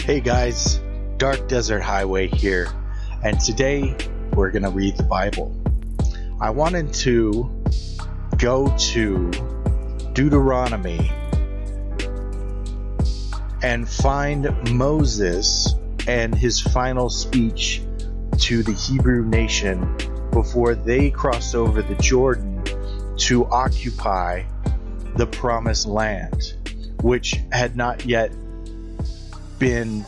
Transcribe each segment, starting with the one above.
Hey guys, Dark Desert Highway here, and today we're going to read the Bible. I wanted to go to Deuteronomy and find Moses and his final speech to the Hebrew nation before they crossed over the Jordan to occupy the Promised Land, which had not yet been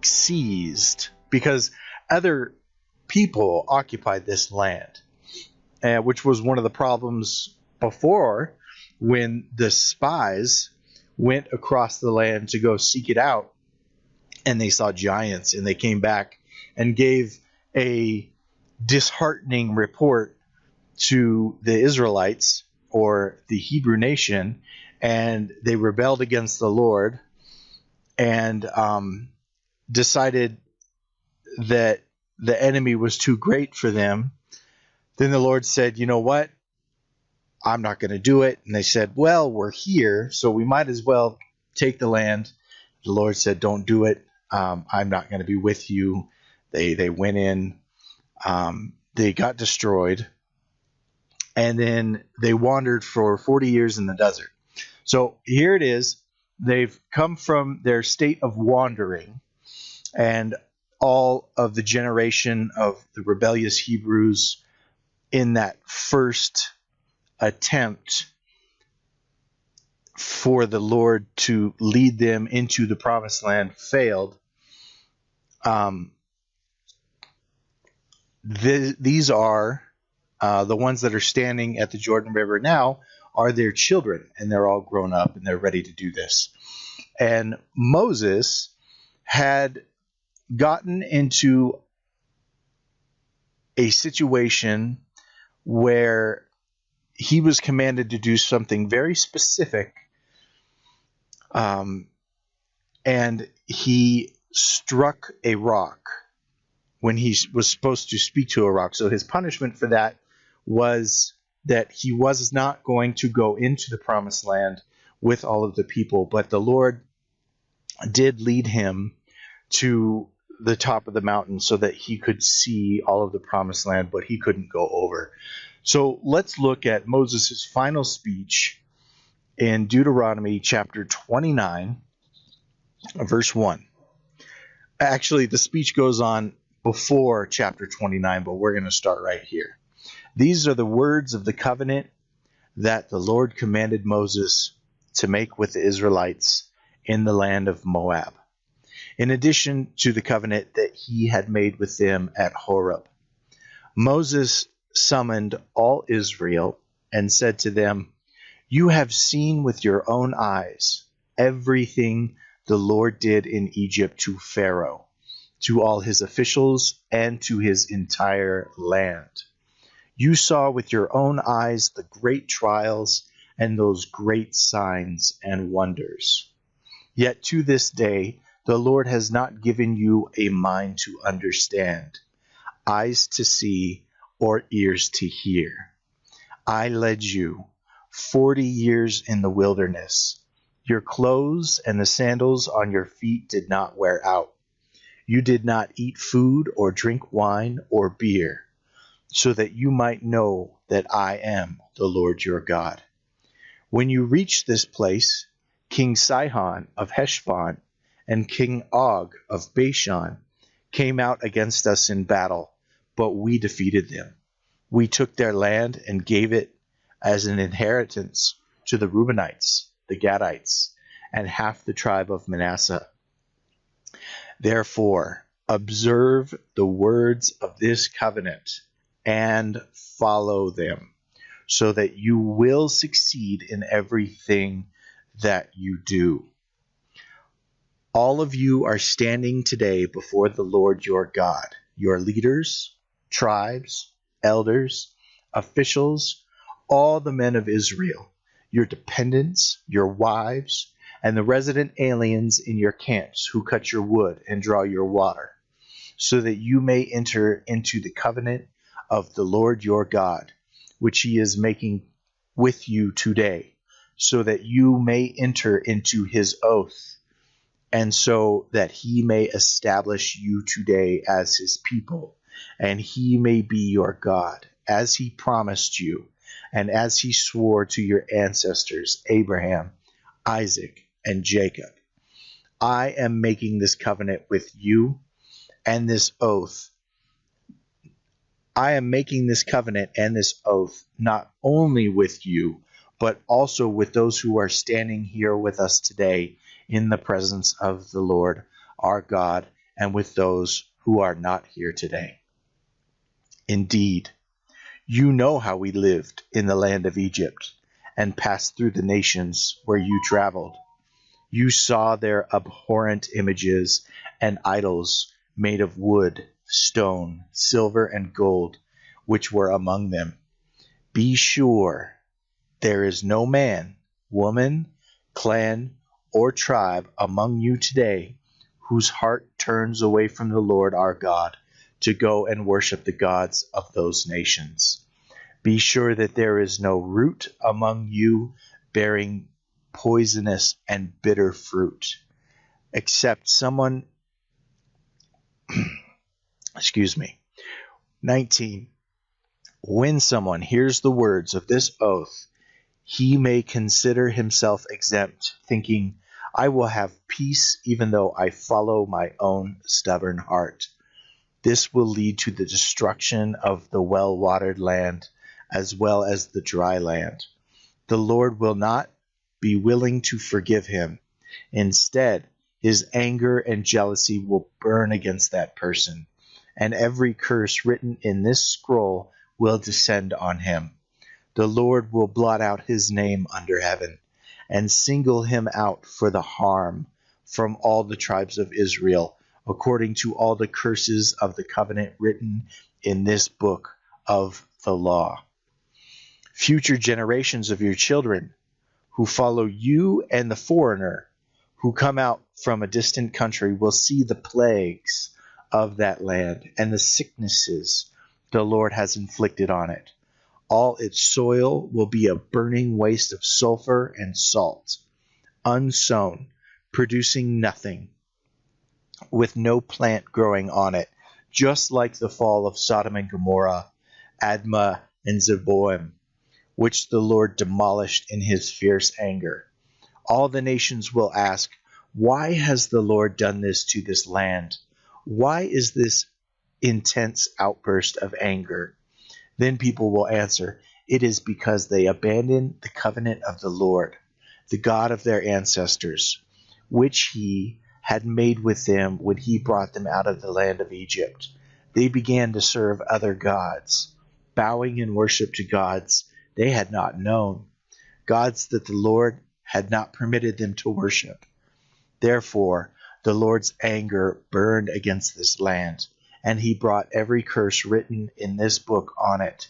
seized, because other people occupied this land, which was one of the problems before when the spies went across the land to go seek it out, and they saw giants, and they came back and gave a disheartening report to the Israelites or the Hebrew nation, and they rebelled against the Lord and decided that the enemy was too great for them. Then the Lord said, you know what? I'm not going to do it. And they said, well, we're here, so we might as well take the land. The Lord said, don't do it. I'm not going to be with you. They went in. They got destroyed. And then they wandered for 40 years in the desert. So here it is. They've come from their state of wandering, and all of the generation of the rebellious Hebrews in that first attempt for the Lord to lead them into the Promised Land failed. These are the ones that are standing at the Jordan River now are their children, and they're all grown up and they're ready to do this. And Moses had gotten into a situation where he was commanded to do something very specific, and he struck a rock when he was supposed to speak to a rock. So his punishment for that was that he was not going to go into the Promised Land with all of the people, but the Lord did lead him to the top of the mountain so that he could see all of the Promised Land, but he couldn't go over. So let's look at Moses' final speech in Deuteronomy chapter 29, verse 1. Actually, the speech goes on before chapter 29, but we're going to start right here. These are the words of the covenant that the Lord commanded Moses to make with the Israelites in the land of Moab, in addition to the covenant that he had made with them at Horeb. Moses summoned all Israel and said to them, "You have seen with your own eyes everything the Lord did in Egypt to Pharaoh, to all his officials, and to his entire land. You saw with your own eyes the great trials and those great signs and wonders. Yet to this day the Lord has not given you a mind to understand, eyes to see, or ears to hear. I led you 40 years in the wilderness. Your clothes and the sandals on your feet did not wear out. You did not eat food or drink wine or beer, so that you might know that I am the Lord your God. When you reached this place, King Sihon of Heshbon and King Og of Bashan came out against us in battle, but we defeated them. We took their land and gave it as an inheritance to the Reubenites, the Gadites, and half the tribe of Manasseh. Therefore, observe the words of this covenant and follow them, so that you will succeed in everything that you do. All of you are standing today before the Lord your God, your leaders, tribes, elders, officials, all the men of Israel, your dependents, your wives, and the resident aliens in your camps who cut your wood and draw your water, so that you may enter into the covenant of the Lord your God, which he is making with you today, so that you may enter into his oath, and so that he may establish you today as his people, and he may be your God, as he promised you, and as he swore to your ancestors, Abraham, Isaac, and Jacob. I am making this covenant with you and this oath. I am making this covenant and this oath not only with you, but also with those who are standing here with us today in the presence of the Lord our God, and with those who are not here today. Indeed, you know how we lived in the land of Egypt and passed through the nations where you traveled. You saw their abhorrent images and idols made of wood, stone, silver, and gold, which were among them. Be sure there is no man, woman, clan, or tribe among you today whose heart turns away from the Lord our God to go and worship the gods of those nations. Be sure that there is no root among you bearing poisonous and bitter fruit, except someone, 19. When someone hears the words of this oath, he may consider himself exempt, thinking, I will have peace even though I follow my own stubborn heart. This will lead to the destruction of the well-watered land as well as the dry land. The Lord will not be willing to forgive him. Instead, his anger and jealousy will burn against that person, and every curse written in this scroll will descend on him. The Lord will blot out his name under heaven and single him out for the harm from all the tribes of Israel, according to all the curses of the covenant written in this book of the law. Future generations of your children who follow you and the foreigner who come out from a distant country will see the plagues of that land and the sicknesses the Lord has inflicted on it. All its soil will be a burning waste of sulfur and salt, unsown, producing nothing, with no plant growing on it, just like the fall of Sodom and Gomorrah, Admah and Zeboim, which the Lord demolished in his fierce anger. All the nations will ask, why has the Lord done this to this land? Why is this intense outburst of anger? Then people will answer, it is because they abandoned the covenant of the Lord, the God of their ancestors, which he had made with them when he brought them out of the land of Egypt. They began to serve other gods, bowing in worship to gods they had not known, gods that the Lord had not permitted them to worship. Therefore, the Lord's anger burned against this land, and he brought every curse written in this book on it.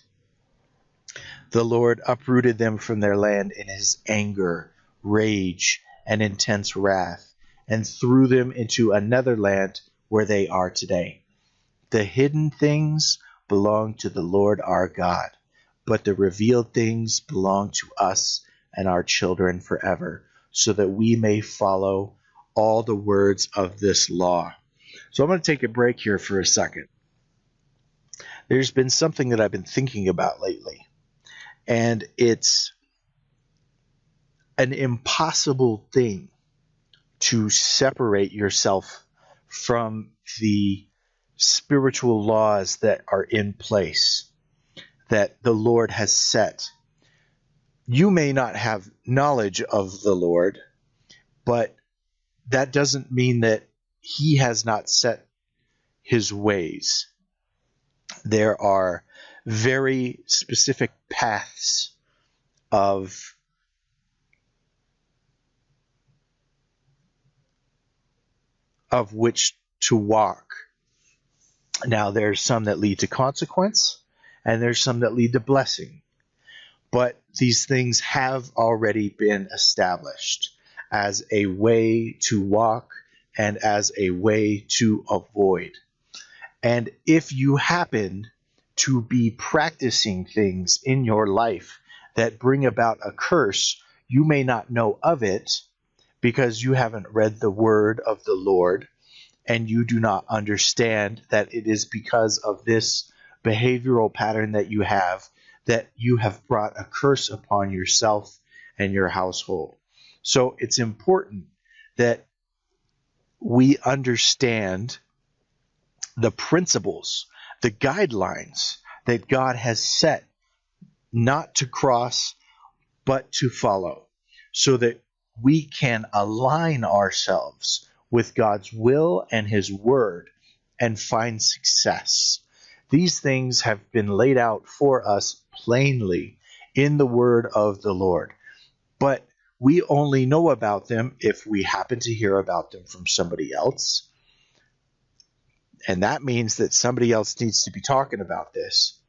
The Lord uprooted them from their land in his anger, rage, and intense wrath, and threw them into another land where they are today. The hidden things belong to the Lord our God, but the revealed things belong to us and our children forever, so that we may follow all the words of this law. So I'm going to take a break here for a second. There's been something that I've been thinking about lately, and it's an impossible thing to separate yourself from the spiritual laws that are in place that the Lord has set. You may not have knowledge of the Lord, but that doesn't mean that he has not set his ways. There are very specific paths of which to walk. Now, there's some that lead to consequence, and there's some that lead to blessing. But these things have already been established as a way to walk and as a way to avoid. And if you happen to be practicing things in your life that bring about a curse, You may not know of it because you haven't read the word of the Lord, and you do not understand that it is because of this behavioral pattern that you have brought a curse upon yourself and your household. So it's important that we understand the principles, the guidelines that God has set, not to cross, but to follow, so that we can align ourselves with God's will and his word and find success. These things have been laid out for us plainly in the word of the Lord, but we only know about them if we happen to hear about them from somebody else. And that means that somebody else needs to be talking about this.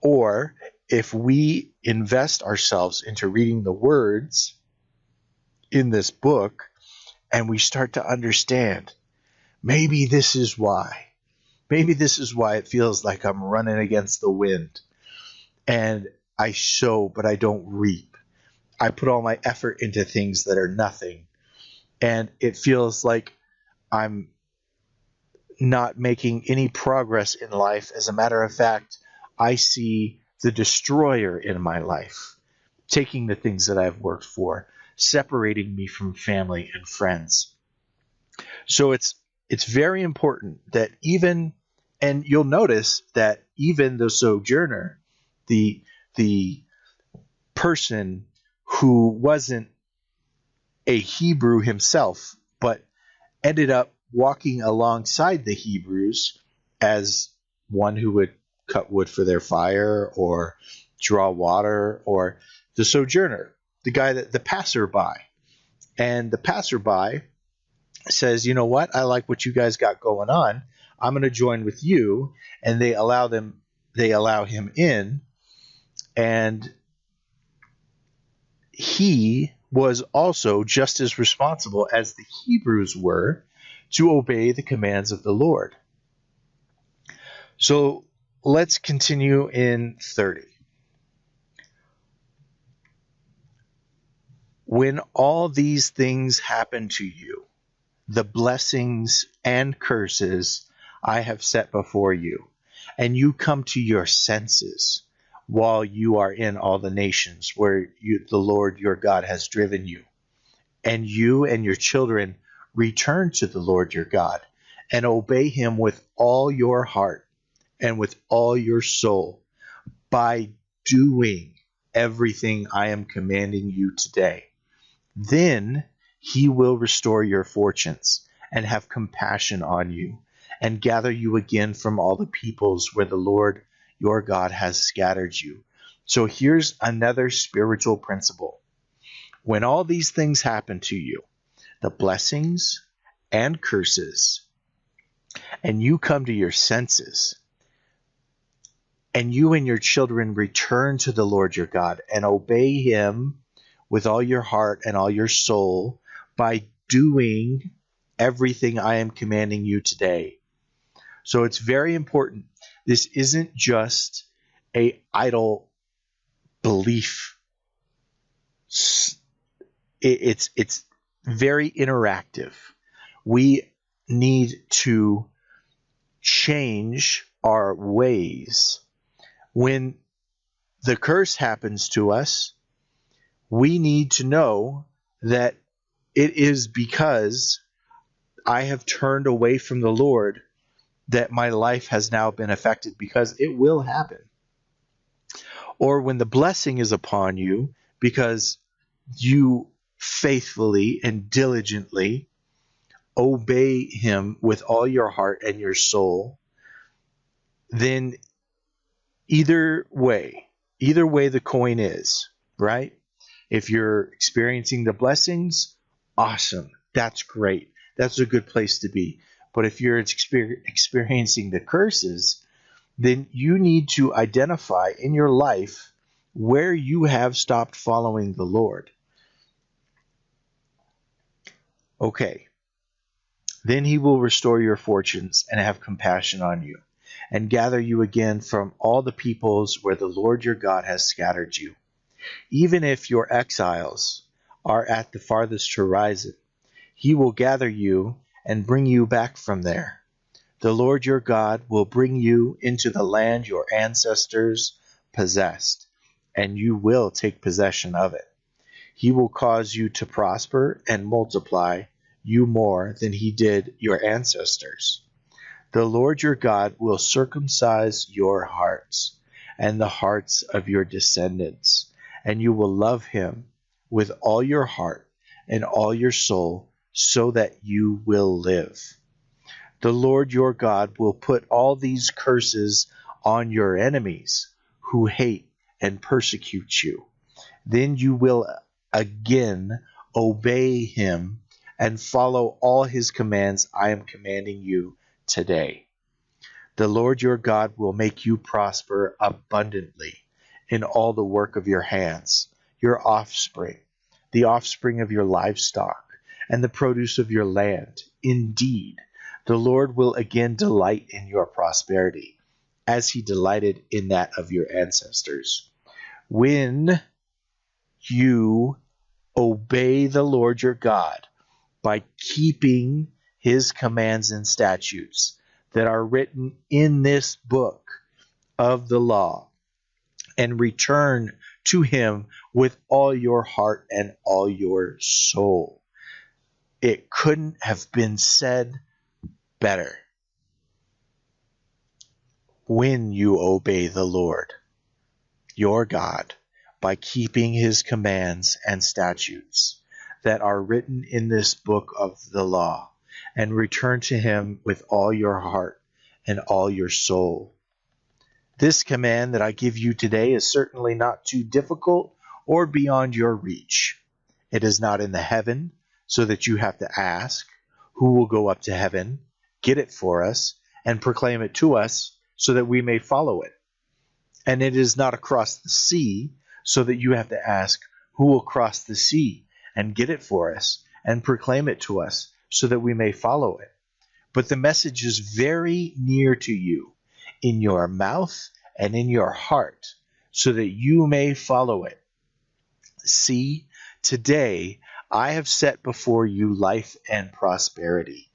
Or if we invest ourselves into reading the words in this book and we start to understand, maybe this is why. Maybe this is why it feels like I'm running against the wind. And I sow, but I don't reap. I put all my effort into things that are nothing. And it feels like I'm not making any progress in life. As a matter of fact, I see the destroyer in my life, taking the things that I've worked for, separating me from family and friends. So it's very important that even, and you'll notice that even the sojourner, the person who wasn't a Hebrew himself, but ended up walking alongside the Hebrews as one who would cut wood for their fire or draw water, or the sojourner, the guy that the passerby. And the passerby says, you know what? I like what you guys got going on. I'm going to join with you. And they allow him in. And he was also just as responsible as the Hebrews were to obey the commands of the Lord. So let's continue in 30. When all these things happen to you, the blessings and curses I have set before you, and you come to your senses while you are in all the nations where the Lord your God has driven you, and you and your children return to the Lord your God and obey him with all your heart and with all your soul by doing everything I am commanding you today. Then he will restore your fortunes and have compassion on you and gather you again from all the peoples where the Lord your God has scattered you. So here's another spiritual principle. When all these things happen to you, the blessings and curses, and you come to your senses, and you and your children return to the Lord your God and obey him with all your heart and all your soul by doing everything I am commanding you today. So it's very important. This isn't just an idle belief. It's very interactive. We need to change our ways. When the curse happens to us, we need to know that it is because I have turned away from the Lord that my life has now been affected, because it will happen. Or when the blessing is upon you because you faithfully and diligently obey him with all your heart and your soul, then either way the coin is, right? If you're experiencing the blessings, awesome. That's great. That's a good place to be. But if you're experiencing the curses, then you need to identify in your life where you have stopped following the Lord. Okay. Then he will restore your fortunes and have compassion on you, and gather you again from all the peoples where the Lord your God has scattered you. Even if your exiles are at the farthest horizon, he will gather you and bring you back from there. The Lord your God will bring you into the land your ancestors possessed, and you will take possession of it. He will cause you to prosper and multiply you more than he did your ancestors. The Lord your God will circumcise your hearts and the hearts of your descendants, and you will love him with all your heart and all your soul, so that you will live. The Lord your God will put all these curses on your enemies who hate and persecute you. Then you will again obey him and follow all his commands I am commanding you today. The Lord your God will make you prosper abundantly in all the work of your hands, your offspring, the offspring of your livestock, and the produce of your land. Indeed, the Lord will again delight in your prosperity, as he delighted in that of your ancestors. When you obey the Lord your God by keeping his commands and statutes that are written in this book of the law, and return to him with all your heart and all your soul. It couldn't have been said better. When you obey the Lord your God by keeping his commands and statutes that are written in this book of the law, and return to him with all your heart and all your soul. This command that I give you today is certainly not too difficult or beyond your reach. It is not in the heaven, so that you have to ask, who will go up to heaven, get it for us, and proclaim it to us, so that we may follow it. And it is not across the sea, so that you have to ask, who will cross the sea and get it for us and proclaim it to us, so that we may follow it. But the message is very near to you, in your mouth and in your heart, so that you may follow it. See, today I have set before you life and prosperity,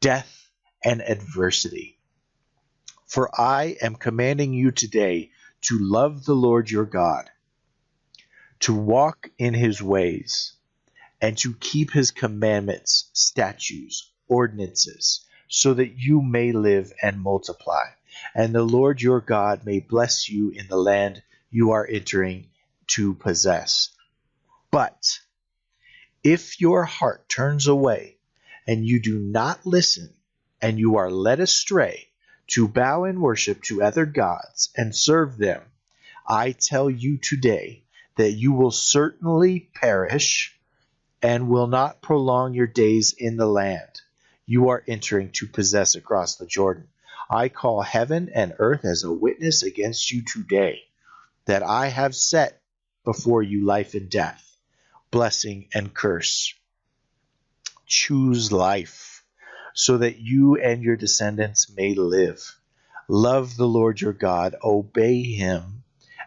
death and adversity. For I am commanding you today to love the Lord your God, to walk in his ways, and to keep his commandments, statutes, ordinances, so that you may live and multiply, and the Lord your God may bless you in the land you are entering to possess. But if your heart turns away, and you do not listen, and you are led astray to bow and worship to other gods and serve them, I tell you today that you will certainly perish and will not prolong your days in the land you are entering to possess across the Jordan. I call heaven and earth as a witness against you today, that I have set before you life and death, blessing and curse. Choose life, so that you and your descendants may live. Love the Lord your God, obey him,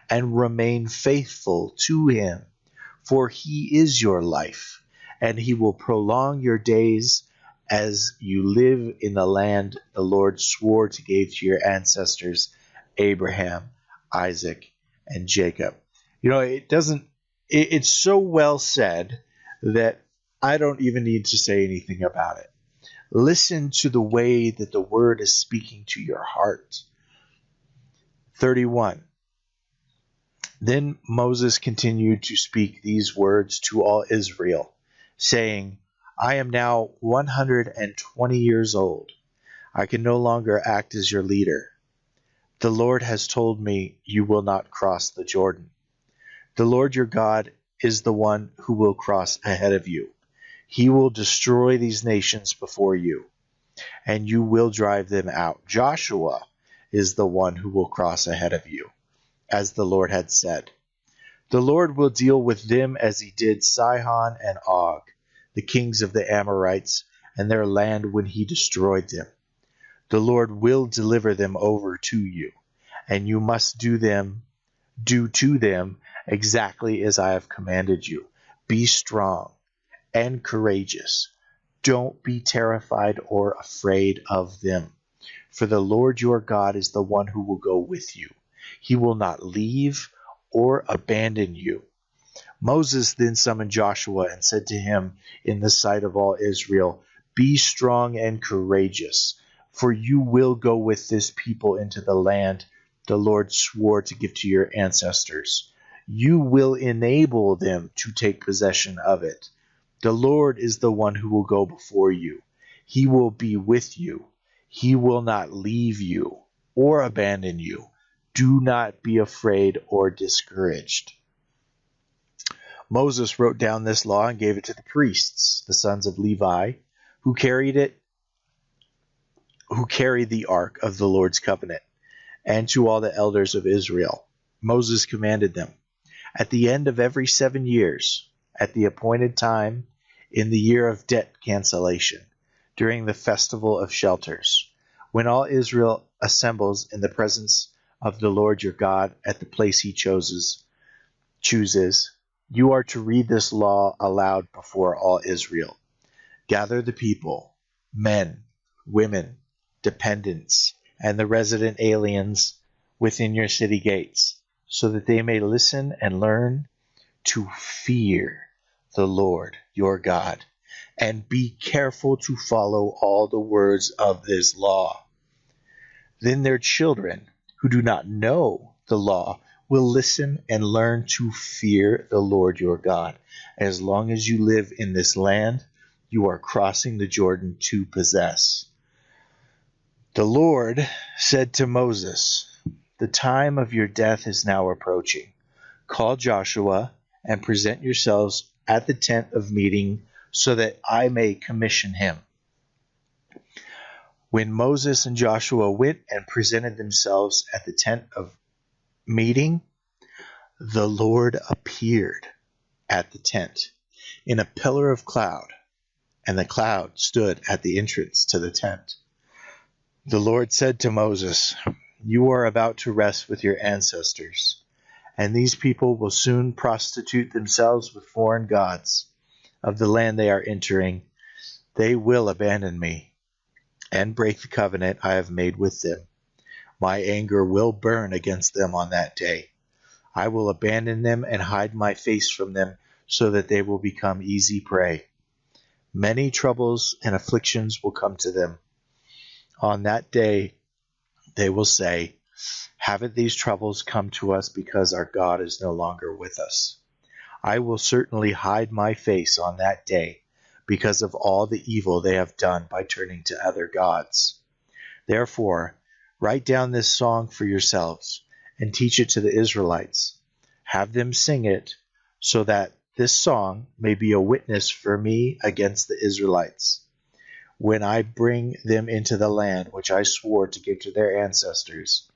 and remain faithful to him, for he is your life, and he will prolong your days as you live in the land the Lord swore to give to your ancestors, Abraham, Isaac, and Jacob. It's so well said that I don't even need to say anything about it. Listen to the way that the word is speaking to your heart. 31. Then Moses continued to speak these words to all Israel, saying, I am now 120 years old. I can no longer act as your leader. The Lord has told me you will not cross the Jordan. The Lord your God is the one who will cross ahead of you. He will destroy these nations before you, and you will drive them out. Joshua is the one who will cross ahead of you, as the Lord had said. The Lord will deal with them as he did Sihon and Og, the kings of the Amorites, and their land when he destroyed them. The Lord will deliver them over to you, and you must do to them exactly as I have commanded you. Be strong and courageous. Don't be terrified or afraid of them. For the Lord your God is the one who will go with you. He will not leave or abandon you. Moses then summoned Joshua and said to him in the sight of all Israel, Be strong and courageous, for you will go with this people into the land the Lord swore to give to your ancestors. You will enable them to take possession of it. The Lord is the one who will go before you. He will be with you. He will not leave you or abandon you. Do not be afraid or discouraged. Moses wrote down this law and gave it to the priests, the sons of Levi, who carried the ark of the Lord's covenant, and to all the elders of Israel. Moses commanded them, at the end of every 7 years, at the appointed time, in the year of debt cancellation, during the festival of shelters, when all Israel assembles in the presence of the Lord your God at the place he chooses, you are to read this law aloud before all Israel. Gather the people, men, women, dependents, and the resident aliens within your city gates, so that they may listen and learn to fear the Lord your God, and be careful to follow all the words of this law. Then their children, who do not know the law, will listen and learn to fear the Lord your God. As long as you live in this land, you are crossing the Jordan to possess. The Lord said to Moses, The time of your death is now approaching. Call Joshua and present yourselves at the tent of meeting so that I may commission him. When Moses and Joshua went and presented themselves at the tent of meeting, the Lord appeared at the tent in a pillar of cloud, and the cloud stood at the entrance to the tent. The Lord said to Moses, You are about to rest with your ancestors, and these people will soon prostitute themselves with foreign gods of the land they are entering. They will abandon me and break the covenant I have made with them. My anger will burn against them on that day. I will abandon them and hide my face from them so that they will become easy prey. Many troubles and afflictions will come to them. On that day they will say, Haven't these troubles come to us because our God is no longer with us? I will certainly hide my face on that day because of all the evil they have done by turning to other gods. Therefore, write down this song for yourselves and teach it to the Israelites. Have them sing it so that this song may be a witness for me against the Israelites. When I bring them into the land which I swore to give to their ancestors,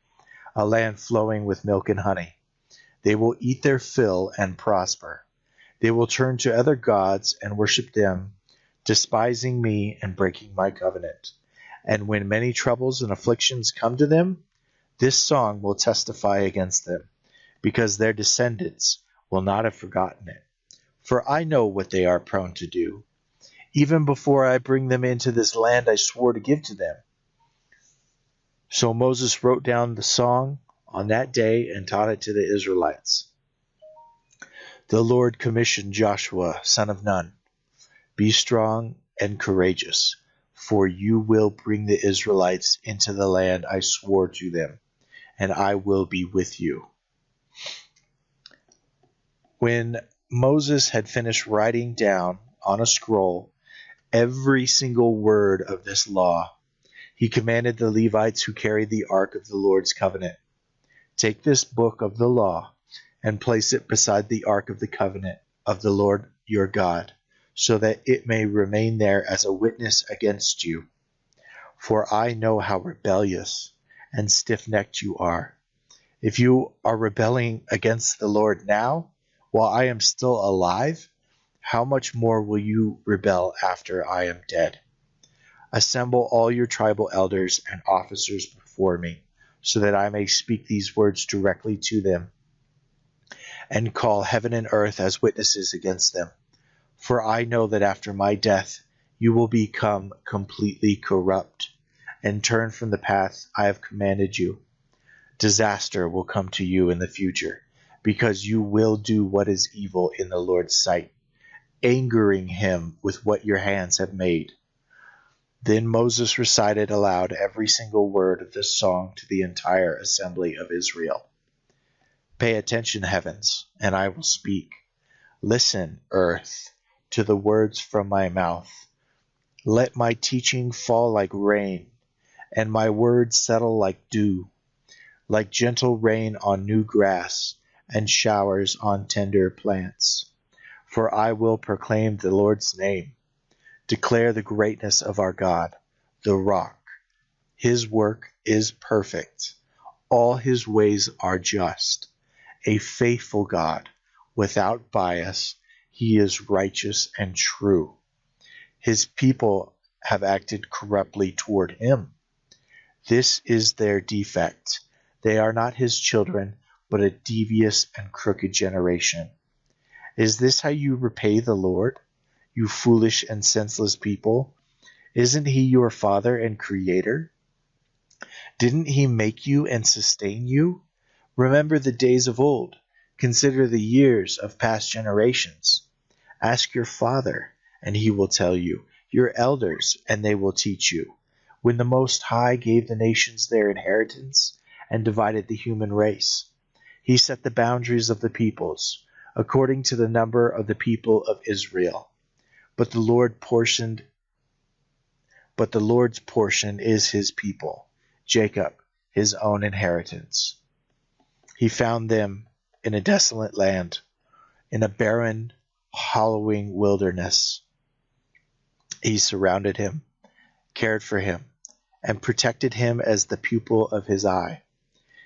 a land flowing with milk and honey, they will eat their fill and prosper. They will turn to other gods and worship them, despising me and breaking my covenant. And when many troubles and afflictions come to them, this song will testify against them, because their descendants will not have forgotten it. For I know what they are prone to do, even before I bring them into this land I swore to give to them. So Moses wrote down the song on that day and taught it to the Israelites. The Lord commissioned Joshua, son of Nun, Be strong and courageous, for you will bring the Israelites into the land I swore to them, and I will be with you. When Moses had finished writing down on a scroll every single word of this law, he commanded the Levites who carried the ark of the Lord's covenant, Take this book of the law and place it beside the ark of the covenant of the Lord your God, so that it may remain there as a witness against you. For I know how rebellious and stiff-necked you are. If you are rebelling against the Lord now, while I am still alive, how much more will you rebel after I am dead? Assemble all your tribal elders and officers before me, so that I may speak these words directly to them. and call heaven and earth as witnesses against them. For I know that after my death you will become completely corrupt and turn from the path I have commanded you. Disaster will come to you in the future, because you will do what is evil in the Lord's sight, angering him with what your hands have made. Then Moses recited aloud every single word of this song to the entire assembly of Israel. Pay attention, heavens, and I will speak. Listen, earth, to the words from my mouth. Let my teaching fall like rain, and my words settle like dew, like gentle rain on new grass and showers on tender plants. For I will proclaim the Lord's name, declare the greatness of our God, the rock. His work is perfect. All his ways are just. A faithful God, without bias, he is righteous and true. His people have acted corruptly toward him. This is their defect. They are not his children, but a devious and crooked generation. Is this how you repay the Lord, you foolish and senseless people? Isn't he your father and creator? Didn't he make you and sustain you? Remember the days of old. Consider the years of past generations. Ask your father, and he will tell you, your elders, and they will teach you. When the Most High gave the nations their inheritance and divided the human race, he set the boundaries of the peoples, according to the number of the people of Israel. But the Lord's portion is his people, Jacob, his own inheritance. He found them in a desolate land, in a barren, hollowing wilderness. He surrounded him, cared for him, and protected him as the pupil of his eye.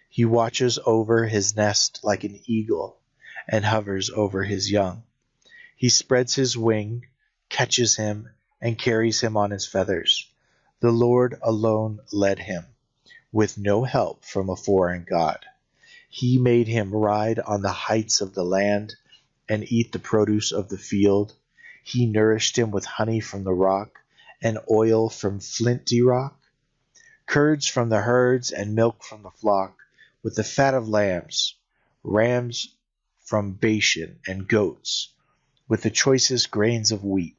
He watches over his nest like an eagle and hovers over his young. He spreads his wing, catches him, and carries him on his feathers. The Lord alone led him, with no help from a foreign god. He made him ride on the heights of the land and eat the produce of the field. He nourished him with honey from the rock and oil from flinty rock, curds from the herds and milk from the flock, with the fat of lambs, rams from Bashan, and goats, with the choicest grains of wheat.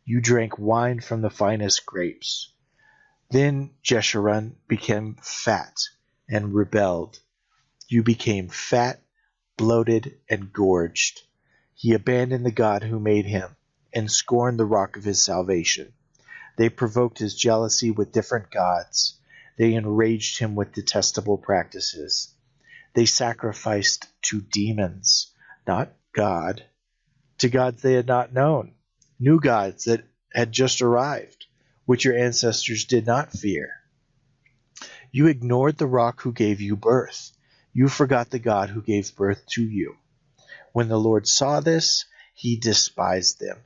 You drank wine from the finest grapes. Then Jeshurun became fat and rebelled. You became fat, bloated, and gorged. He abandoned the God who made him and scorned the rock of his salvation. They provoked his jealousy with different gods. They enraged him with detestable practices. They sacrificed to demons, not God, to gods they had not known, new gods that had just arrived, which your ancestors did not fear. You ignored the rock who gave you birth. You forgot the God who gave birth to you. When the Lord saw this, he despised them.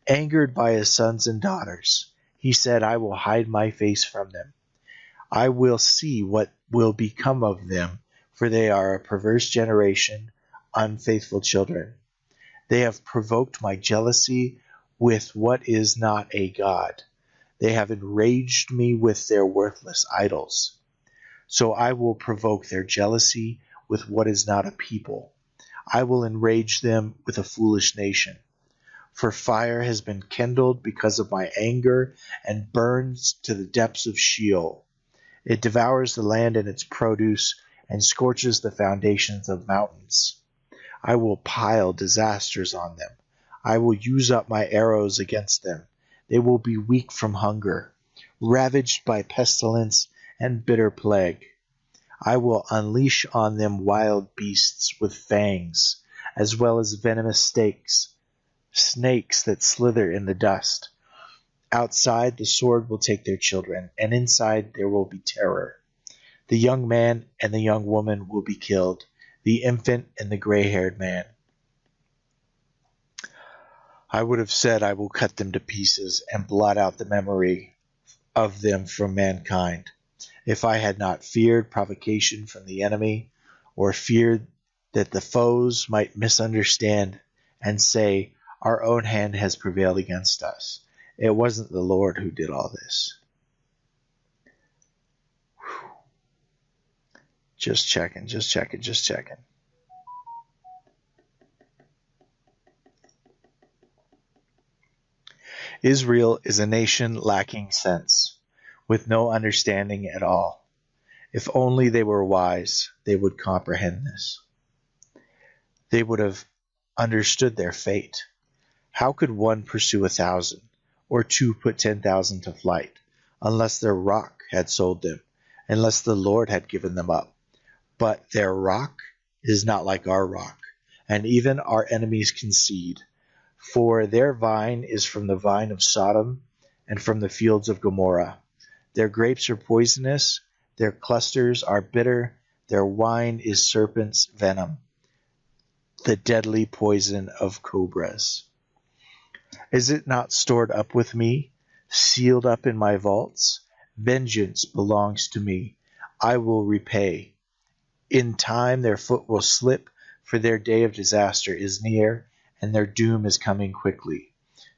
Angered by his sons and daughters, he said, I will hide my face from them. I will see what will become of them, for they are a perverse generation, unfaithful children. They have provoked my jealousy with what is not a God. They have enraged me with their worthless idols. So I will provoke their jealousy with what is not a people. I will enrage them with a foolish nation. For fire has been kindled because of my anger and burns to the depths of Sheol. It devours the land and its produce and scorches the foundations of mountains. I will pile disasters on them. I will use up my arrows against them. They will be weak from hunger, ravaged by pestilence and bitter plague. I will unleash on them wild beasts with fangs, as well as venomous snakes that slither in the dust. Outside the sword will take their children, and inside there will be terror. The young man and the young woman will be killed, the infant and the gray-haired man. I would have said, I will cut them to pieces and blot out the memory of them from mankind, if I had not feared provocation from the enemy, or feared that the foes might misunderstand and say, our own hand has prevailed against us. It wasn't the Lord who did all this. Just checking. Israel is a nation lacking sense, with no understanding at all. If only they were wise, they would comprehend this. They would have understood their fate. How could one pursue 1,000, or two put 10,000 to flight, unless their rock had sold them, unless the Lord had given them up? But their rock is not like our rock, and even our enemies concede. For their vine is from the vine of Sodom and from the fields of Gomorrah. Their grapes are poisonous, their clusters are bitter, their wine is serpent's venom, the deadly poison of cobras. Is it not stored up with me, sealed up in my vaults? Vengeance belongs to me. I will repay. In time their foot will slip, for their day of disaster is near, and their doom is coming quickly.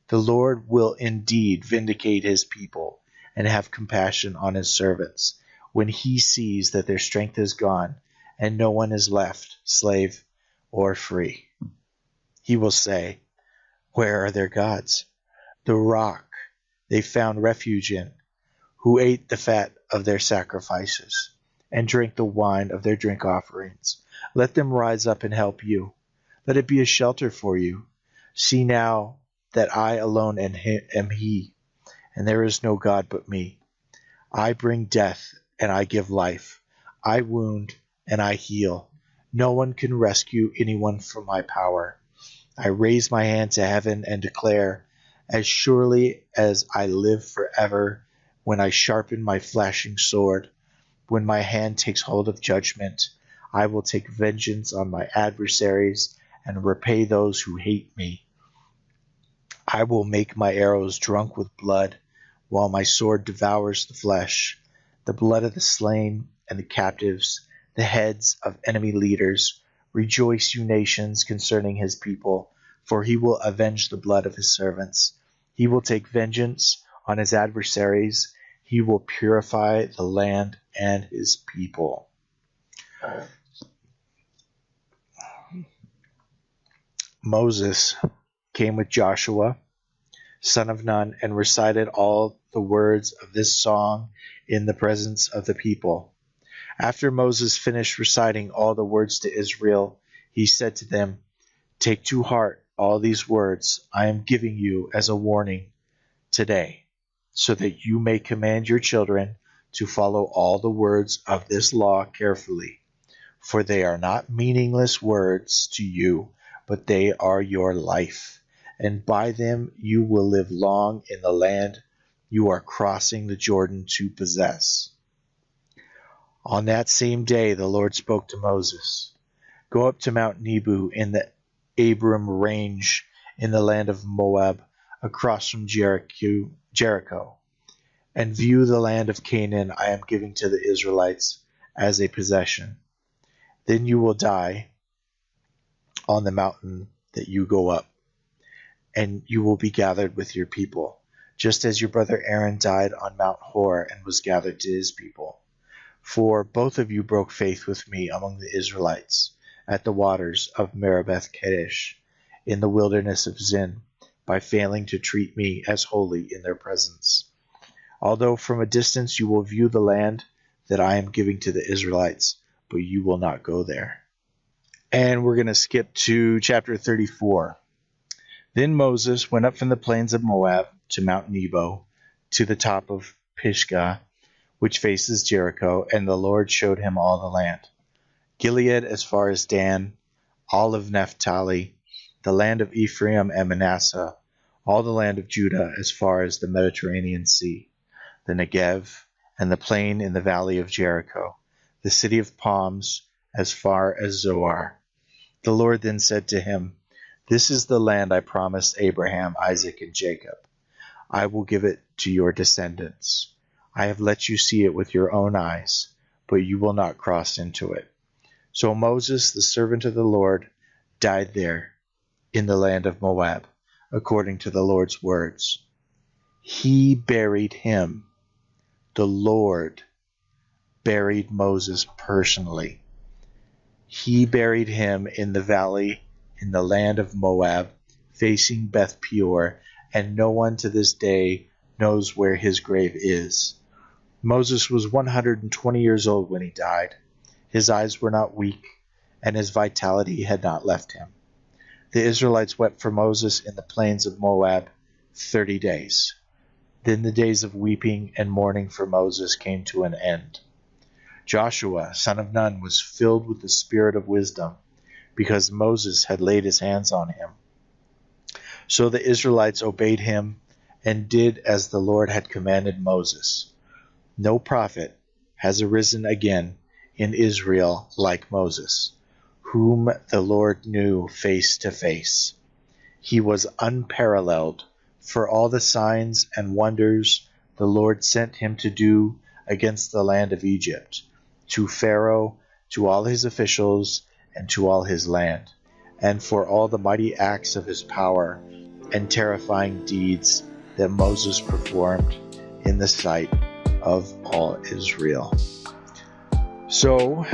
The Lord will indeed vindicate his people and have compassion on his servants, when he sees that their strength is gone, and no one is left, slave or free. He will say, where are their gods? The rock they found refuge in, who ate the fat of their sacrifices, and drank the wine of their drink offerings. Let them rise up and help you. Let it be a shelter for you. See now that I alone am he, and there is no God but me. I bring death, and I give life. I wound, and I heal. No one can rescue anyone from my power. I raise my hand to heaven and declare, as surely as I live forever, when I sharpen my flashing sword, when my hand takes hold of judgment, I will take vengeance on my adversaries and repay those who hate me. I will make my arrows drunk with blood, while my sword devours the flesh, the blood of the slain and the captives, the heads of enemy leaders. Rejoice, you nations, concerning his people, for he will avenge the blood of his servants. He will take vengeance on his adversaries. He will purify the land and his people. Moses came with Joshua, son of Nun, and recited all the words of this song in the presence of the people. After Moses finished reciting all the words to Israel, he said to them, take to heart all these words I am giving you as a warning today, so that you may command your children to follow all the words of this law carefully. For they are not meaningless words to you, but they are your life, and by them you will live long in the land you are crossing the Jordan to possess. On that same day the Lord spoke to Moses, go up to Mount Nebo in the Abram range in the land of Moab, across from Jericho, and view the land of Canaan I am giving to the Israelites as a possession. Then you will die on the mountain that you go up, and you will be gathered with your people, just as your brother Aaron died on Mount Hor and was gathered to his people. For both of you broke faith with me among the Israelites at the waters of Meribeth Kadesh in the wilderness of Zin, by failing to treat me as holy in their presence. Although from a distance you will view the land that I am giving to the Israelites, but you will not go there. And we're going to skip to chapter 34. Then Moses went up from the plains of Moab to Mount Nebo, to the top of Pisgah, which faces Jericho, and the Lord showed him all the land. Gilead as far as Dan, all of Naphtali, the land of Ephraim and Manasseh, all the land of Judah as far as the Mediterranean Sea, the Negev, and the plain in the valley of Jericho, the city of palms as far as Zoar. The Lord then said to him, this is the land I promised Abraham, Isaac, and Jacob. I will give it to your descendants. I have let you see it with your own eyes, but you will not cross into it. So Moses, the servant of the Lord, died there in the land of Moab, according to the Lord's words. He buried him. The Lord buried Moses personally. He buried him in the valley in the land of Moab, facing Beth Peor, and no one to this day knows where his grave is. Moses was 120 years old when he died. His eyes were not weak, and his vitality had not left him. The Israelites wept for Moses in the plains of Moab 30 days. Then the days of weeping and mourning for Moses came to an end. Joshua, son of Nun, was filled with the spirit of wisdom, because Moses had laid his hands on him. So the Israelites obeyed him and did as the Lord had commanded Moses. No prophet has arisen again in Israel like Moses, whom the Lord knew face to face. He was unparalleled for all the signs and wonders the Lord sent him to do against the land of Egypt, to Pharaoh, to all his officials, and to all his land, and for all the mighty acts of his power and terrifying deeds that Moses performed in the sight of all Israel. So,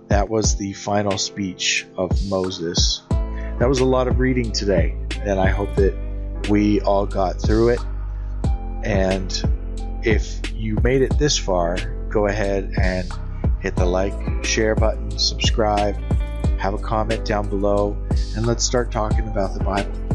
that was the final speech of Moses. That was a lot of reading today, and I hope that we all got through it. And if you made it this far, go ahead and hit the like, share button, subscribe, have a comment down below, and let's start talking about the Bible.